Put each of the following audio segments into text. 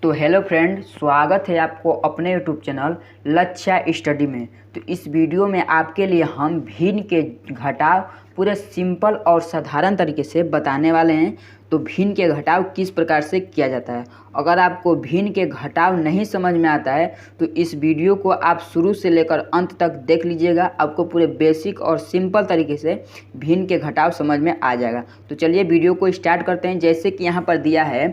तो hello friend, स्वागत है आपको अपने यूट्यूब चैनल लक्ष्य स्टडी में। तो इस वीडियो में आपके लिए हम भिन्न के घटाव पूरे सिंपल और साधारण तरीके से बताने वाले हैं। तो भिन्न के घटाव किस प्रकार से किया जाता है। अगर आपको भिन्न के घटाव नहीं समझ में आता है तो इस वीडियो को आप शुरू से लेकर अंत तक देख लीजिएगा। आपको पूरे बेसिक और सिंपल तरीके से भिन्न के घटाव समझ में आ जाएगा। तो चलिए वीडियो को स्टार्ट करते हैं। जैसे कि यहाँ पर दिया है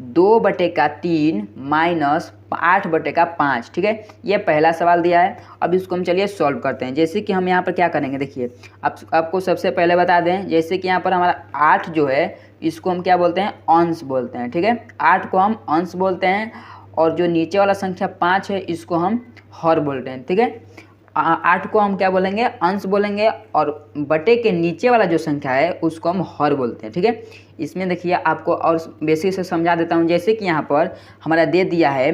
2/3 माइनस 8/5। ठीक है, ये पहला सवाल दिया है। अब इसको हम चलिए सॉल्व करते हैं। जैसे कि हम यहाँ पर क्या करेंगे, देखिए आपको सबसे पहले बता दें, जैसे कि यहाँ पर हमारा 8 जो है इसको हम क्या बोलते हैं, अंश बोलते हैं। ठीक है, 8 को हम अंश बोलते हैं और जो नीचे वाला संख्या 5 है इसको हम हर बोलते हैं। ठीक है, 8 को हम क्या बोलेंगे, अंश बोलेंगे और बटे के नीचे वाला जो संख्या है उसको हम हर बोलते हैं। ठीक है, इसमें देखिए आपको और बेसिक से समझा देता हूँ। जैसे कि यहाँ पर हमारा दे दिया है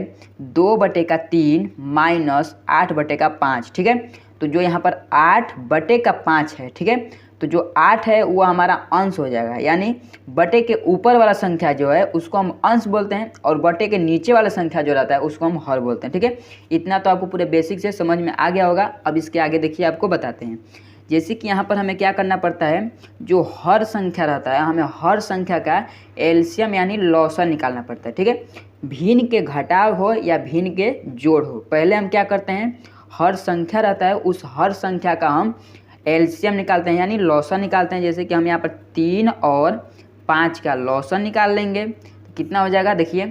2/3 माइनस 8/5। ठीक है, तो जो यहाँ पर 8/5 है, ठीक है, तो जो 8 है वो हमारा अंश हो जाएगा, यानी बटे के ऊपर वाला संख्या जो है उसको हम अंश बोलते हैं और बटे के नीचे वाला संख्या जो रहता है उसको हम हर बोलते हैं। ठीक है, इतना तो आपको पूरे बेसिक से समझ में आ गया होगा। अब इसके आगे देखिए आपको बताते हैं। जैसे कि यहाँ पर हमें क्या करना पड़ता है, जो हर संख्या रहता है हमें हर संख्या का एलसीएम यानी लॉसा निकालना पड़ता है। ठीक है, भिन्न के घटाव हो या भिन्न के जोड़ हो, पहले हम क्या करते हैं, हर संख्या रहता है उस हर संख्या का हम एलसीएम निकालते हैं यानी लॉसा निकालते हैं। जैसे कि हम यहाँ पर 3 और 5 का लॉसा निकाल लेंगे तो कितना हो जाएगा, देखिए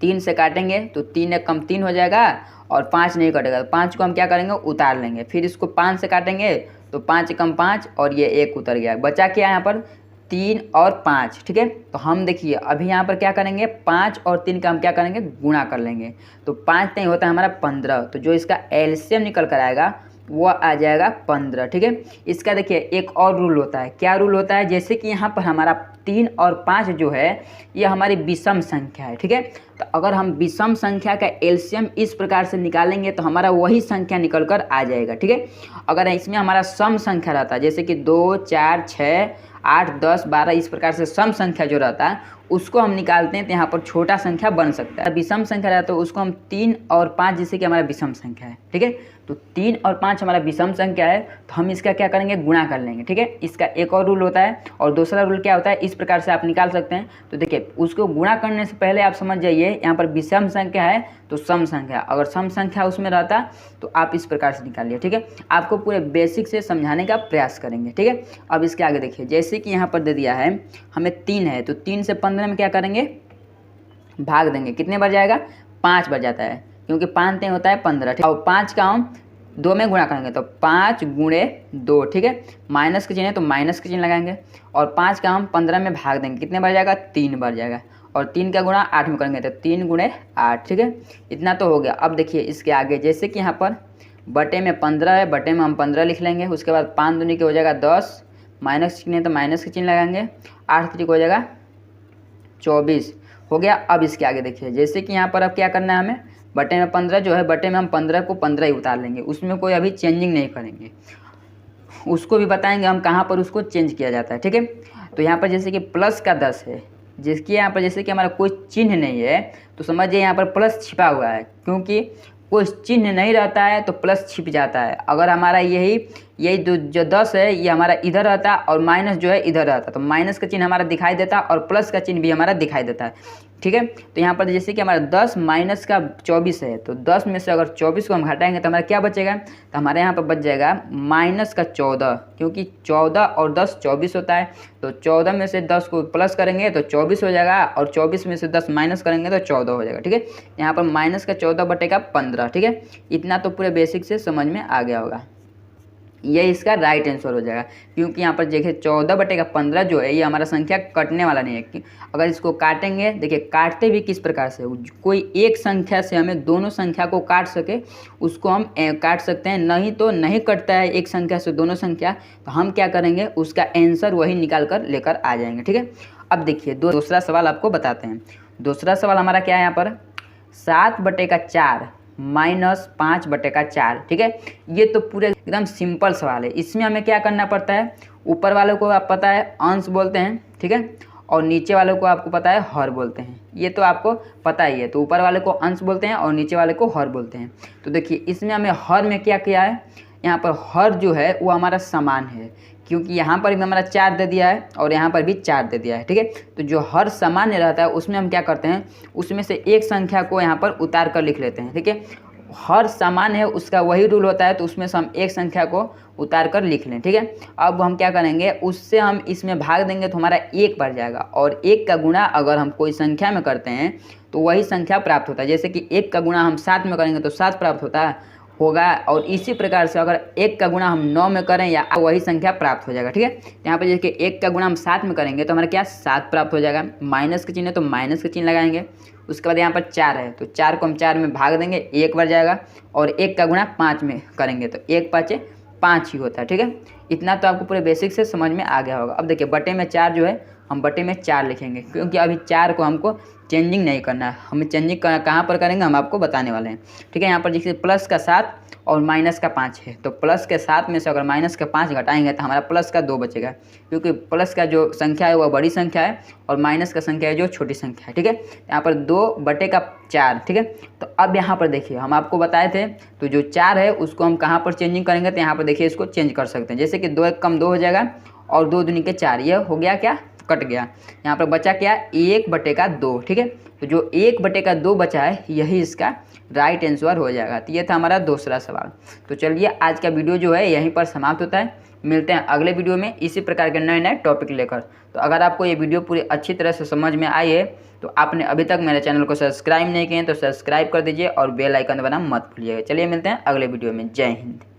3 से काटेंगे तो 3 एक कम 3 हो जाएगा और 5 नहीं कटेगा तो 5 को हम क्या करेंगे, उतार लेंगे। फिर इसको 5 से काटेंगे तो 5 कम 5 और ये 1 उतर गया, बचा क्या यहाँ पर 3 और 5। ठीक है, तो हम देखिए अभी यहाँ पर क्या करेंगे, 5 और 3 का हम क्या करेंगे, गुणा कर लेंगे। तो 5 नहीं होता है हमारा 15, तो जो इसका एलसीएम निकल कर आएगा वो आ जाएगा 15। ठीक है, इसका देखिए एक और रूल होता है। क्या रूल होता है, जैसे कि यहाँ पर हमारा 3 और 5 जो है ये हमारी विषम संख्या है। ठीक है, तो अगर हम विषम संख्या का एलसीएम इस प्रकार से निकालेंगे तो हमारा वही संख्या निकल कर आ जाएगा। ठीक है, अगर इसमें हमारा सम संख्या रहता है, जैसे कि 2, 4, 6, 8, 10, 12 इस प्रकार से सम संख्या जो रहता है उसको हम निकालते हैं तो यहाँ पर छोटा संख्या बन सकता है। विषम संख्या रहता है उसको हम 3 और 5 जैसे कि हमारा विषम संख्या है। ठीक है, तो 3 और 5 हमारा विषम संख्या है तो हम इसका क्या करेंगे, गुणा कर लेंगे। ठीक है, इसका एक और रूल होता है और दूसरा रूल क्या होता है, इस प्रकार से आप निकाल सकते हैं। तो देखिए उसको गुणा करने से पहले आप समझ जाइए, यहाँ पर विषम संख्या है तो सम संख्या, अगर सम संख्या उसमें रहता तो आप इस प्रकार से निकालिए। ठीक है, आपको पूरे बेसिक से समझाने का प्रयास करेंगे। ठीक है, अब इसके आगे देखिए, जैसे कि यहाँ पर दे दिया है हमें 3 है तो 3 से 15 में क्या करेंगे, भाग देंगे। कितने बार जाएगा, 5 बार जाता है, क्योंकि 5 नहीं होता है 15। ठीक है, और 5 का हम 2 में गुणा करेंगे तो 5 गुणे 2। ठीक है, माइनस का चिन्ह है तो माइनस का चिन्ह लगाएंगे और 5 का हम 15 में भाग देंगे। कितने बार जाएगा, 3 बार जाएगा और 3 का गुणा 8 में करेंगे तो 3 गुणे 8। ठीक है, इतना तो हो गया। अब देखिए इसके आगे, जैसे कि यहाँ पर बटे में 15 है, बटे में हम 15 लिख लेंगे। उसके बाद 5 दूनी के हो जाएगा 10, माइनस चिन्ह है तो माइनस का चिन्ह लगाएंगे, 8 3 हो जाएगा 24 हो गया। अब इसके आगे देखिए, जैसे कि यहाँ पर अब क्या करना है हमें, बटे में 15 जो है, बटे में हम 15 को 15 ही उतार लेंगे, उसमें कोई अभी चेंजिंग नहीं करेंगे। उसको भी बताएंगे हम कहाँ पर उसको चेंज किया जाता है। ठीक है, तो यहाँ पर जैसे कि प्लस का 10 है, जिसकी यहाँ पर जैसे कि हमारा कोई चिन्ह नहीं है तो समझिए यहाँ पर प्लस छिपा हुआ है, क्योंकि कोई चिन्ह नहीं रहता है तो प्लस छिप जाता है। अगर हमारा यही जो 10 है ये हमारा इधर रहता और माइनस जो है इधर रहता तो माइनस का चिन्ह हमारा दिखाई देता और प्लस का चिन्ह भी हमारा दिखाई देता है। ठीक है, तो यहाँ पर जैसे कि हमारा 10 माइनस का 24 है तो 10 में से अगर 24 को हम घटाएंगे तो हमारा क्या बचेगा, तो हमारे यहाँ पर बच जाएगा माइनस का 14, क्योंकि 14 और 10 24 होता है। तो 14 में से 10 को प्लस करेंगे तो 24 हो जाएगा और 24 में से 10 माइनस करेंगे तो 14 हो जाएगा। ठीक है, यहाँ पर माइनस का 14/15। ठीक है, इतना तो पूरे बेसिक से समझ में आ गया होगा। ये इसका राइट आंसर हो जाएगा, क्योंकि यहाँ पर देखिए 14/15 जो है ये हमारा संख्या कटने वाला नहीं है। अगर इसको काटेंगे, देखिए काटते भी किस प्रकार से, कोई एक संख्या से हमें दोनों संख्या को काट सके उसको हम काट सकते हैं, नहीं तो नहीं कटता है एक संख्या से दोनों संख्या, तो हम क्या करेंगे, उसका आंसर वही निकाल कर लेकर आ जाएंगे। ठीक है, अब देखिए दूसरा सवाल आपको बताते हैं। दूसरा सवाल हमारा क्या है, यहाँ पर 7/4 माइनस 5/4। ठीक है, ये तो पूरे एकदम सिंपल सवाल है। इसमें हमें क्या करना पड़ता है, ऊपर वाले को आप पता है अंश बोलते हैं। ठीक है, और नीचे वाले को आपको पता है हर बोलते हैं, ये तो आपको पता ही है। तो ऊपर वाले को अंश बोलते हैं और नीचे वाले को हर बोलते हैं। तो देखिए इसमें हमें हर में क्या किया है, यहाँ पर हर जो है वो हमारा समान है, क्योंकि यहाँ पर भी हमारा 4 दे दिया है और यहाँ पर भी 4 दे दिया है, ठीक है। तो जो हर सामान्य रहता है उसमें हम क्या करते हैं, उसमें से एक संख्या को यहाँ पर उतार कर लिख लेते हैं, ठीक है। हर सामान्य है उसका वही रूल होता है, तो उसमें से हम एक संख्या को उतार कर लिख लें, ठीक है। अब हम क्या करेंगे, उससे हम इसमें भाग देंगे तो हमारा 1 बढ़ जाएगा, और 1 का गुणा अगर हम कोई संख्या में करते हैं तो वही संख्या प्राप्त होता है। जैसे कि 1 का गुणा हम 7 में करेंगे तो 7 प्राप्त होगा, और इसी प्रकार से अगर 1 का गुणा हम 9 में करें या वही संख्या प्राप्त हो जाएगा, ठीक है। यहाँ पर देखिए 1 का गुणा हम 7 में करेंगे तो हमारा क्या 7 प्राप्त हो जाएगा, माइनस का चिन्ह है तो माइनस का चिन्ह लगाएंगे। उसके बाद यहाँ पर 4 है तो 4 को हम 4 में भाग देंगे, 1 बढ़ जाएगा, और 1 का गुणा 5 में करेंगे तो 1 5 5 ही होता है, ठीक है। इतना तो आपको पूरे बेसिक से समझ में आ गया होगा। अब देखिए बटे में 4 जो है हम बटे में 4 लिखेंगे, क्योंकि अभी 4 को हमको चेंजिंग नहीं करना है, हमें चेंजिंग कहाँ पर करेंगे हम आपको बताने वाले हैं, ठीक है। यहाँ पर देखिए प्लस का 7 और माइनस का 5 है, तो प्लस के 7 में से अगर माइनस का 5 घटाएंगे तो हमारा प्लस का 2 बचेगा, क्योंकि प्लस का जो संख्या है वह बड़ी संख्या है और माइनस का संख्या है जो छोटी संख्या है, ठीक है। यहाँ पर 2 बटे का 4, ठीक है। तो अब यहाँ पर देखिए हम आपको बताए थे, तो जो 4 है उसको हम कहाँ पर चेंजिंग करेंगे, तो यहाँ पर देखिए इसको चेंज कर सकते हैं। जैसे कि 2 1 कम 2 हो जाएगा और 2 दूनी के 4, ये हो गया क्या, कट गया। यहाँ पर बचा क्या, 1 बटे का 2, ठीक है। तो जो 1 बटे का 2 बचा है यही इसका राइट आंसर हो जाएगा। तो ये था हमारा दूसरा सवाल। तो चलिए आज का वीडियो जो है यहीं पर समाप्त होता है, मिलते हैं अगले वीडियो में इसी प्रकार के नए नए टॉपिक लेकर। तो अगर आपको ये वीडियो पूरी अच्छी तरह से समझ में आई है तो आपने अभी तक मेरे चैनल को सब्सक्राइब नहीं किए तो सब्सक्राइब कर दीजिए और बेल आइकन दबाना मत भूलिएगा। चलिए मिलते हैं अगले वीडियो में। जय हिंद।